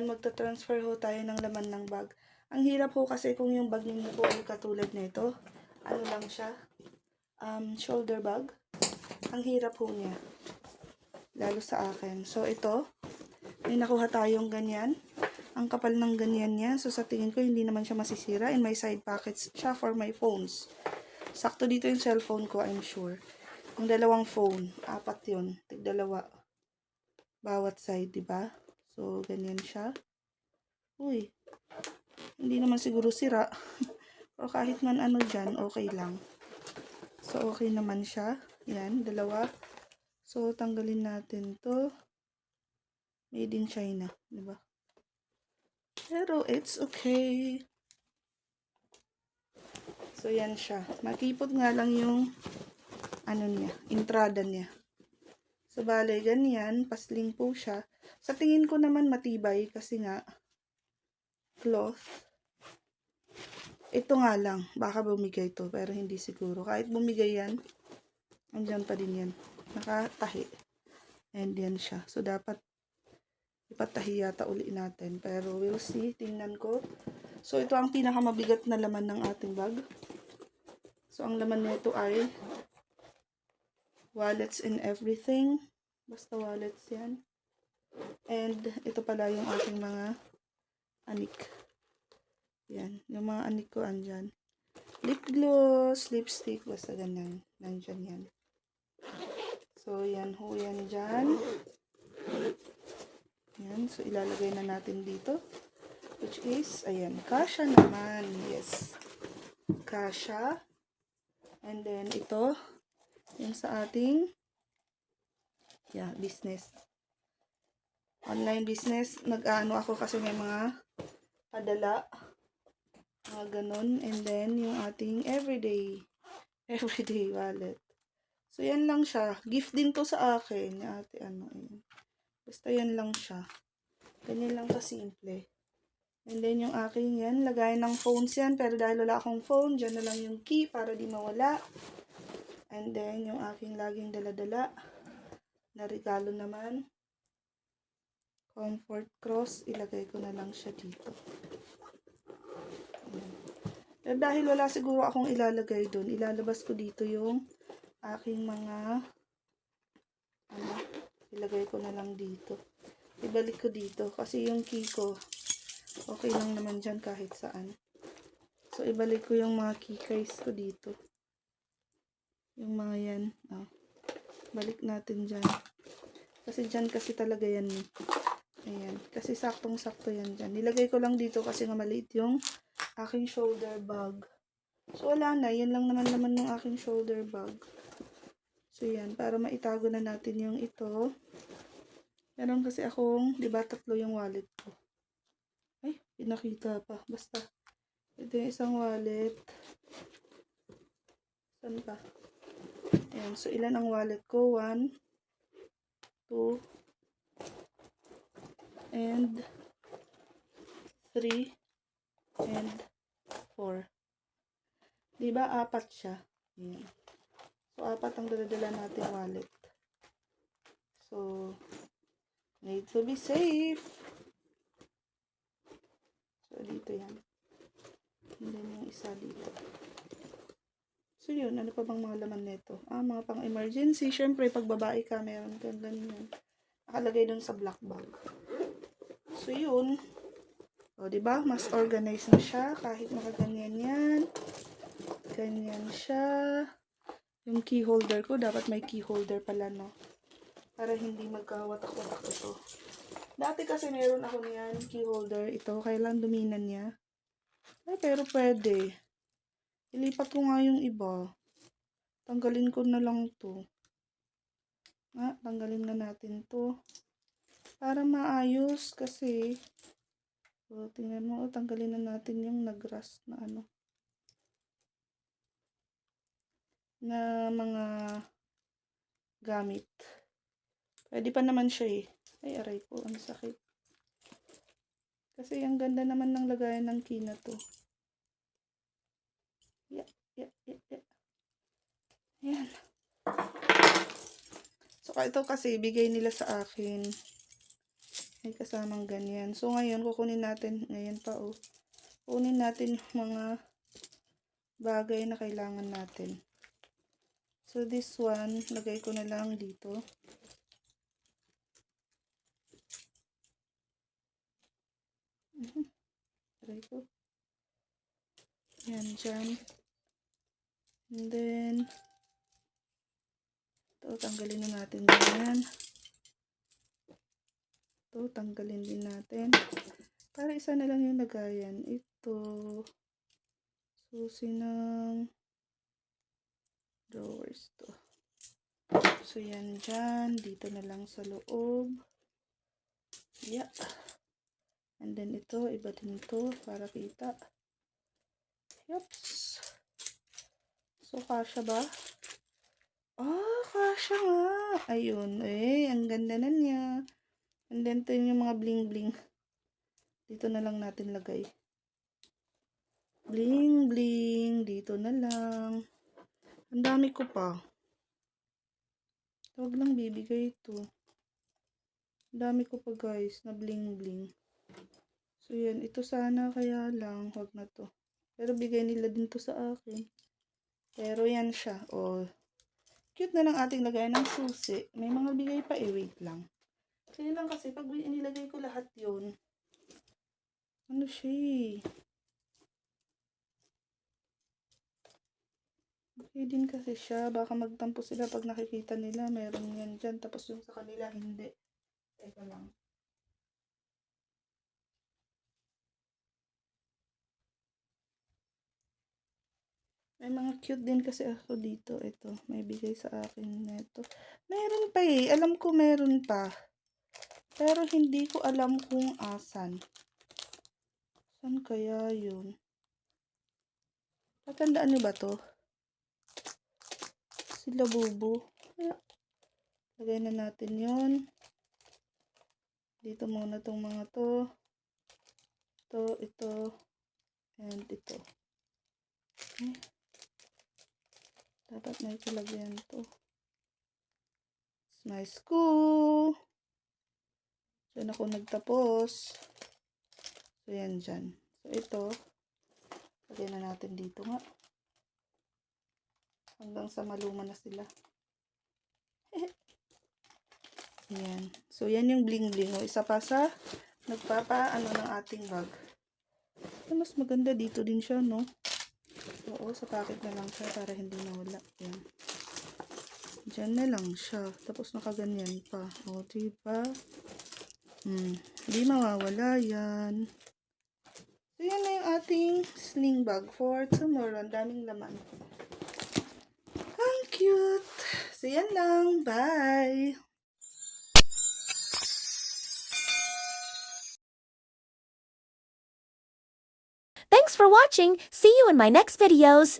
magta-transfer ho tayo ng laman ng bag. Ang hirap ho kasi kung yung bag ninyo po ay katulad nito. Ano lang siya? Shoulder bag. Ang hirap ho niya. Lalo sa akin. So, ito. May nakuha tayong ganyan. Ang kapal ng ganyan niya. So, sa tingin ko, hindi naman siya masisira. And may side pockets siya for my phones. Sakto dito yung cellphone ko, I'm sure. Yung dalawang phone. 4 yun. Tig-dalawa. Bawat side, diba? So, ganyan siya. Uy. Hindi naman siguro sira. O kahit man ano dyan, okay lang. So, okay naman siya. Yan, dalawa. So, tanggalin natin to. Made in China, diba? Pero, it's okay. So, yan siya. Makipot nga lang yung ano niya, entrada niya. So, bale, ganyan. Pasling po siya. Sa tingin ko naman matibay kasi nga cloth. Ito nga lang. Baka bumigay to, pero hindi siguro. Kahit bumigay yan, andyan pa din yan. Nakatahi. And yan siya. So, dapat ipatahi yata uli natin. Pero, we'll see. Tingnan ko. So, ito ang pinakamabigat na laman ng ating bag. So, ang laman nito ay wallets and everything. Basta wallets yan. And, ito pala yung aking mga anik. Yan. Yung mga anik ko andyan. Lip gloss, lipstick, basta ganyan. Nandyan yan. So, yan ho yan dyan. Yan. So, ilalagay na natin dito. Which is, ayan. Kasha naman. Yes. Kasha. And then, ito. Yung sa ating business. Online business. Nag-ano ako kasi may mga padala. Mga ganun. And then, yung ating everyday wallet. So, yan lang siya. Gift din to sa akin. Yung ate, ayan. Basta yan lang siya. Ganyan lang kasimple. And then, yung aking yan, lagayan ng phones yan. Pero dahil wala akong phone, dyan na lang yung key para di mawala. And then, yung aking laging dala-dala na regalo naman. Comfort cross. Ilagay ko na lang siya dito. Ayan. Pero dahil wala siguro akong ilalagay doon, ilalabas ko dito yung aking mga ilagay ko na lang dito. Ibalik ko dito. Kasi yung key ko, okay lang naman dyan kahit saan. So, ibalik ko yung mga key case ko dito. Yung mga yan. Balik natin dyan. Kasi dyan kasi talaga yan. Ayan. Kasi saktong-sakto yan dyan. Nilagay ko lang dito kasi nga maliit yung aking shoulder bag. So, wala na. Yan lang naman ng aking shoulder bag. So, yan. Para maitago na natin yung ito. Meron kasi akong, di ba, 3 yung wallet ko. Ay, pinakita pa. Basta, ito yung isang wallet. Saan pa? Ayan. So, ilan ang wallet ko? 1, 2, and 3, and 4. Di ba, 4 siya? Ayan. So, 4 ang dala-dala natin wallet. So, need to be safe. So, dito yan. And then, yung isa dito. So, yun. Ano pa bang mga laman nito? Mga pang-emergency. Siyempre, pag babae ka, meron kang ganyan. Nakalagay dun sa black bag. So, yun. O, diba? Mas organized na siya. Kahit nakaganyan yan. Ganyan siya. Yung key holder ko, dapat may key holder pala, no? Para hindi magkawatak-watak ito. Dati kasi meron ako niyan, key holder. Ito, kailan duminan niya. Ay, pero pwede. Ilipat ko nga yung iba. Tanggalin ko na lang to. Tanggalin na natin to. Para maayos kasi. So, tingnan mo, tanggalin na natin yung nag-rust na ano. Na mga gamit. Pwede pa naman siya eh. Ay, aray po, ang sakit. Kasi ang ganda naman ng lagayan ng key na to. Yeah. Ayan. So, ito kasi, bigay nila sa akin. May kasamang ganyan. So, ngayon, kukunin natin, ngayon pa, oh. Kunin natin yung mga bagay na kailangan natin. So, this one, lagay ko na lang dito. Try ko. Yan, dyan. And then, ito, tanggalin na natin ganyan. Ito, tanggalin din natin. Para isa na lang yung lagayan. Ito, susi ng drawers to. So, yan dyan. Dito na lang sa loob. Yeah. And then, ito, iba din ito para kita. Yups. So, kasha ba? Ah, kasha nga. Ayun. Eh, ang ganda na niya. And then, ito yung mga bling-bling. Dito na lang natin lagay. Bling-bling. Dito na lang. Ang dami ko pa. Huwag lang bibigay ito. Ang dami ko pa guys na bling-bling. So, yan. Ito sana kaya lang. Huwag na to. Pero bigay nila din to sa akin. Pero yan siya. Oh. Cute na lang ating lagay ng susi. May mga bigay pa eh. Wait lang. Kaya lang kasi pag inilagay ko lahat yun. Ano siya eh. Okay din kasi siya. Baka magtampo sila pag nakikita nila. Meron yan dyan. Tapos yung sa kanila hindi. Teka lang. May mga cute din kasi ako dito. Ito. May bigay sa akin neto. Meron pa eh. Alam ko meron pa. Pero hindi ko alam kung asan. Saan kaya yun? Tatandaan niyo ba to? Sila bubu. Lagay na natin yun. Dito muna tong mga to. Ito, and ito. Okay. Dapat may kalagyan to. It's my school. Diyan ako nagtapos. So, yan dyan. So, ito. Lagyan na natin dito nga. Hanggang sa maluma na sila. Ayan. So, yan yung bling-bling. O, isa pa sa nagpapaano ng ating bag. So, mas maganda dito din siya, no? Oo, sa packet na lang siya para hindi nawala. Yan. Diyan na lang siya. Tapos nakaganyan pa. O, diba? Hindi mawawala yan. So, yan na yung ating sling bag for tomorrow. Ang daming laman. Ang cute! So, yan lang. Bye! Thanks for watching. See you in my next videos.